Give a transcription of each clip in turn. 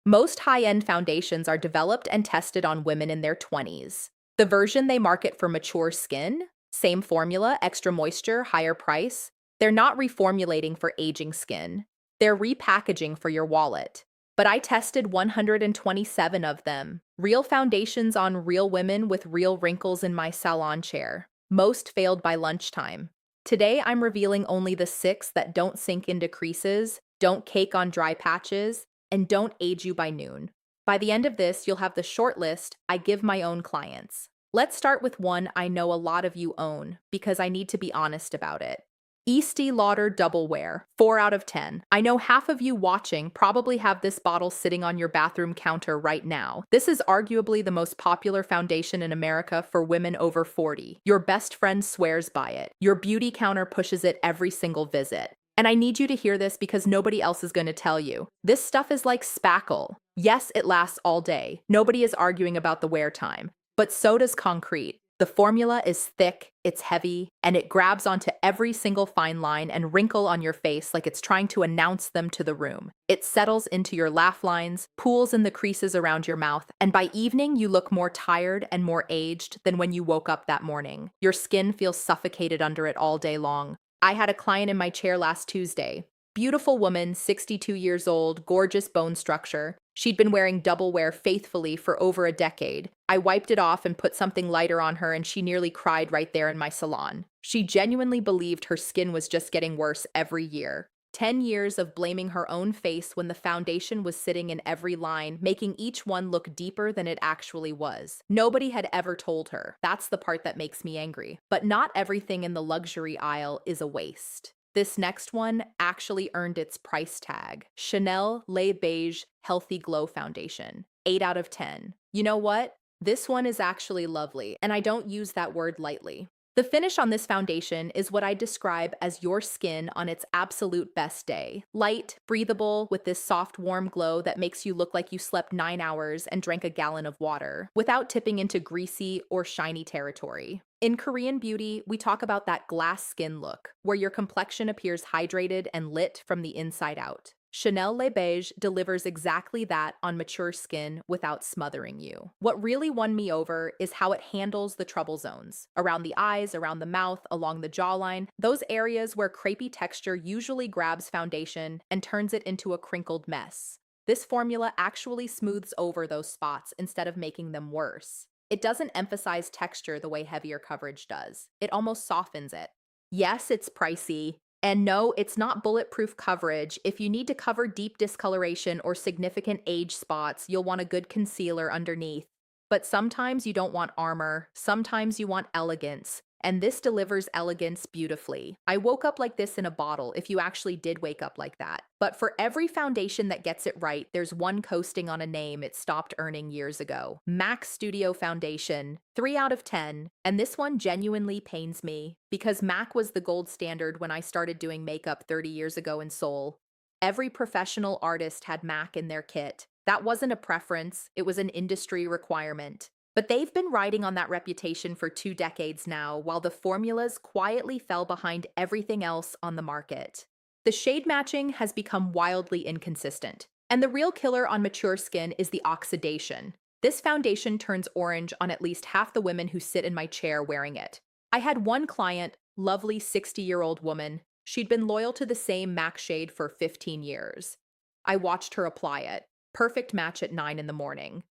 Most high-end foundations are developed and tested on women in their 20s. The version they market for mature skin, same formula, extra moisture, higher price, they're not reformulating for aging skin. They're repackaging for your wallet. But I tested 127 of them. Real foundations on real women with real wrinkles in my salon chair. Most failed by lunchtime. Today, I'm revealing only the 6 that don't sink into creases, don't cake on dry patches, and don't age you by noon. By the end of this, you'll have the short list I give my own clients. Let's start with one I know a lot of you own, because I need to be honest about it. Estee Lauder Double Wear, 4 out of 10. I know half of you watching probably have this bottle sitting on your bathroom counter right now. This is arguably the most popular foundation in America for women over 40. Your best friend swears by it. Your beauty counter pushes it every single visit. And I need you to hear this because nobody else is going to tell you. This stuff is like spackle. Yes, it lasts all day. Nobody is arguing about the wear time. But so does concrete. The formula is thick, it's heavy, and it grabs onto every single fine line and wrinkle on your face like it's trying to announce them to the room. It settles into your laugh lines, pools in the creases around your mouth, and by evening you look more tired and more aged than when you woke up that morning. Your skin feels suffocated under it all day long. I had a client in my chair last Tuesday. Beautiful woman, 62 years old, gorgeous bone structure. She'd been wearing double wear faithfully for over a decade. I wiped it off and put something lighter on her and she nearly cried right there in my salon. She genuinely believed her skin was just getting worse every year. 10 years of blaming her own face when the foundation was sitting in every line, making each one look deeper than it actually was. Nobody had ever told her. That's the part that makes me angry. But not everything in the luxury aisle is a waste. This next one actually earned its price tag. Chanel Le Beige Healthy Glow Foundation. 8 out of 10. You know what? This one is actually lovely, and I don't use that word lightly. The finish on this foundation is what I describe as your skin on its absolute best day. Light, breathable, with this soft, warm glow that makes you look like you slept 9 hours and drank a gallon of water, without tipping into greasy or shiny territory. In Korean beauty, we talk about that glass skin look, where your complexion appears hydrated and lit from the inside out. Chanel Le Beige delivers exactly that on mature skin without smothering you. What really won me over is how it handles the trouble zones. Around the eyes, around the mouth, along the jawline, those areas where crepey texture usually grabs foundation and turns it into a crinkled mess. This formula actually smooths over those spots instead of making them worse. It doesn't emphasize texture the way heavier coverage does. It almost softens it. Yes, it's pricey. And no, it's not bulletproof coverage. If you need to cover deep discoloration or significant age spots, you'll want a good concealer underneath. But sometimes you don't want armor. Sometimes you want elegance. And this delivers elegance beautifully. I woke up like this in a bottle if you actually did wake up like that. But for every foundation that gets it right, there's one coasting on a name it stopped earning years ago. MAC Studio Foundation, 3 out of 10. And this one genuinely pains me because MAC was the gold standard when I started doing makeup 30 years ago in Seoul. Every professional artist had MAC in their kit. That wasn't a preference, it was an industry requirement. But they've been riding on that reputation for 2 decades now, while the formulas quietly fell behind everything else on the market. The shade matching has become wildly inconsistent, and the real killer on mature skin is the oxidation. This foundation turns orange on at least half the women who sit in my chair wearing it. I had one client, lovely 60-year-old woman. She'd been loyal to the same MAC shade for 15 years. I watched her apply it. Perfect match at 9 in the morning.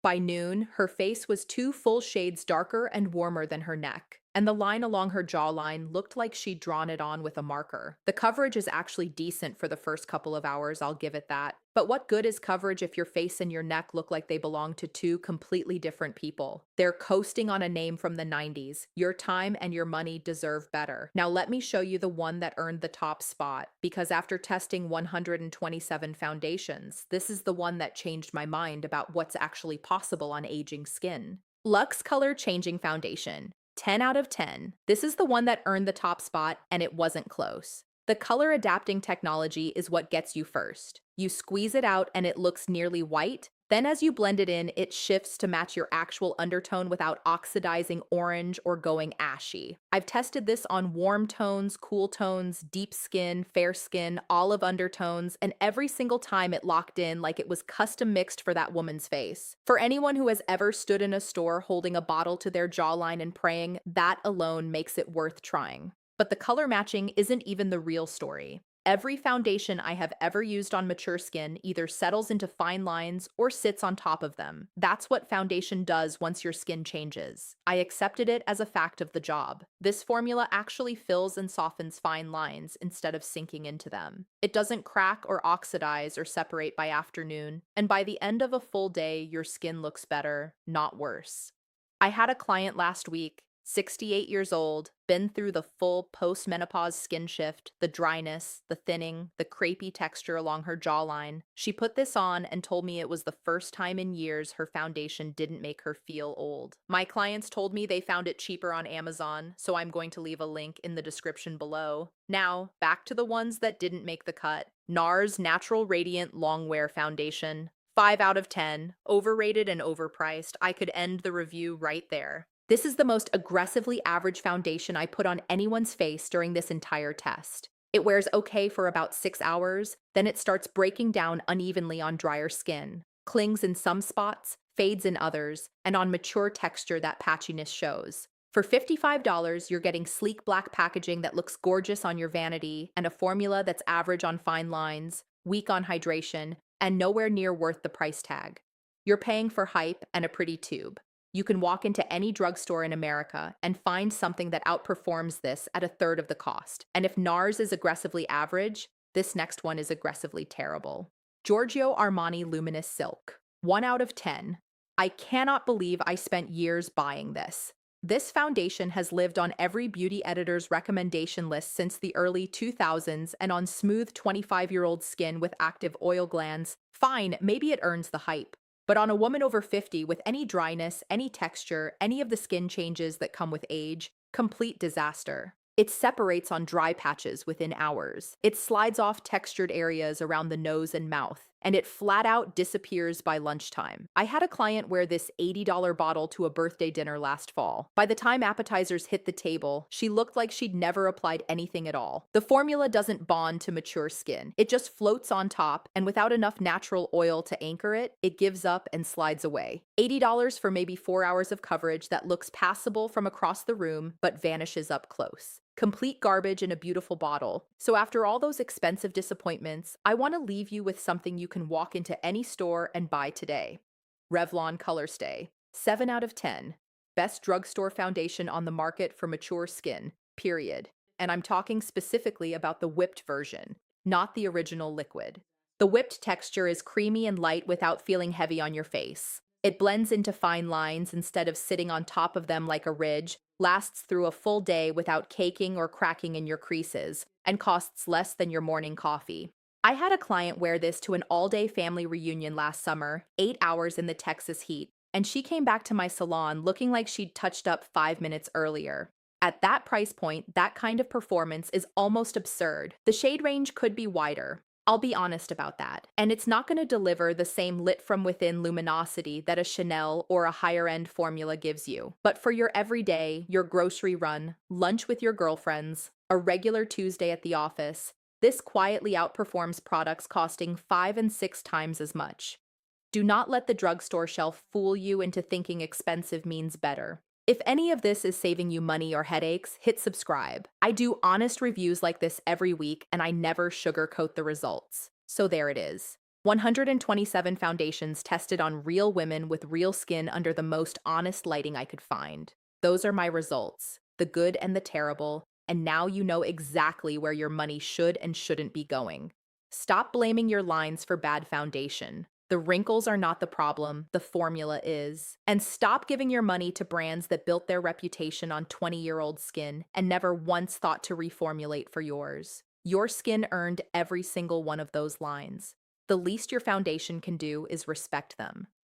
By noon, her face was 2 full shades darker and warmer than her neck, and the line along her jawline looked like she'd drawn it on with a marker. The coverage is actually decent for the first couple of hours, I'll give it that. But what good is coverage if your face and your neck look like they belong to 2 completely different people? They're coasting on a name from the 90s. Your time and your money deserve better. Now let me show you the one that earned the top spot, because after testing 127 foundations, this is the one that changed my mind about what's actually possible on aging skin. Luxe Color Changing Foundation. 10 out of 10. This is the one that earned the top spot, and it wasn't close. The color adapting technology is what gets you first. You squeeze it out and it looks nearly white, Then as you blend it in, it shifts to match your actual undertone without oxidizing orange or going ashy. I've tested this on warm tones, cool tones, deep skin, fair skin, olive undertones, and every single time it locked in like it was custom mixed for that woman's face. For anyone who has ever stood in a store holding a bottle to their jawline and praying, that alone makes it worth trying. But the color matching isn't even the real story. Every foundation I have ever used on mature skin either settles into fine lines or sits on top of them. That's what foundation does once your skin changes. I accepted it as a fact of the job. This formula actually fills and softens fine lines instead of sinking into them. It doesn't crack or oxidize or separate by afternoon, and by the end of a full day, your skin looks better, not worse. I had a client last week, 68 years old, been through the full post-menopause skin shift, the dryness, the thinning, the crepey texture along her jawline. She put this on and told me it was the first time in years her foundation didn't make her feel old. My clients told me they found it cheaper on Amazon, so I'm going to leave a link in the description below. Now, back to the ones that didn't make the cut. NARS Natural Radiant Longwear Foundation. 5 out of 10. Overrated and overpriced. I could end the review right there. This is the most aggressively average foundation I put on anyone's face during this entire test. It wears okay for about 6 hours, then it starts breaking down unevenly on drier skin, clings in some spots, fades in others, and on mature texture that patchiness shows. For $55, you're getting sleek black packaging that looks gorgeous on your vanity and a formula that's average on fine lines, weak on hydration, and nowhere near worth the price tag. You're paying for hype and a pretty tube. You can walk into any drugstore in America and find something that outperforms this at a third of the cost. And if NARS is aggressively average, this next one is aggressively terrible. Giorgio Armani Luminous Silk. 1 out of 10. I cannot believe I spent years buying this. This foundation has lived on every beauty editor's recommendation list since the early 2000s and on smooth 25-year-old skin with active oil glands. Fine, maybe it earns the hype. But on a woman over 50 with any dryness, any texture, any of the skin changes that come with age, complete disaster. It separates on dry patches within hours. It slides off textured areas around the nose and mouth, and it flat out disappears by lunchtime. I had a client wear this $80 bottle to a birthday dinner last fall. By the time appetizers hit the table, she looked like she'd never applied anything at all. The formula doesn't bond to mature skin. It just floats on top, and without enough natural oil to anchor it, it gives up and slides away. $80 for maybe 4 hours of coverage that looks passable from across the room, but vanishes up close. Complete garbage in a beautiful bottle. So after all those expensive disappointments, I want to leave you with something you can walk into any store and buy today. Revlon Color Stay. 7 out of 10. Best drugstore foundation on the market for mature skin, period. And I'm talking specifically about the whipped version, not the original liquid. The whipped texture is creamy and light without feeling heavy on your face. It blends into fine lines instead of sitting on top of them like a ridge, lasts through a full day without caking or cracking in your creases, and costs less than your morning coffee. I had a client wear this to an all-day family reunion last summer, 8 hours in the Texas heat, and she came back to my salon looking like she'd touched up 5 minutes earlier. At that price point, that kind of performance is almost absurd. The shade range could be wider. I'll be honest about that. And it's not going to deliver the same lit from within luminosity that a Chanel or a higher end formula gives you. But for your everyday, your grocery run, lunch with your girlfriends, a regular Tuesday at the office, this quietly outperforms products costing 5 and 6 times as much. Do not let the drugstore shelf fool you into thinking expensive means better. If any of this is saving you money or headaches, hit subscribe. I do honest reviews like this every week, and I never sugarcoat the results. So there it is. 127 foundations tested on real women with real skin under the most honest lighting I could find. Those are my results, the good and the terrible, and now you know exactly where your money should and shouldn't be going. Stop blaming your lines for bad foundation. The wrinkles are not the problem, the formula is. And stop giving your money to brands that built their reputation on 20-year-old skin and never once thought to reformulate for yours. Your skin earned every single one of those lines. The least your foundation can do is respect them.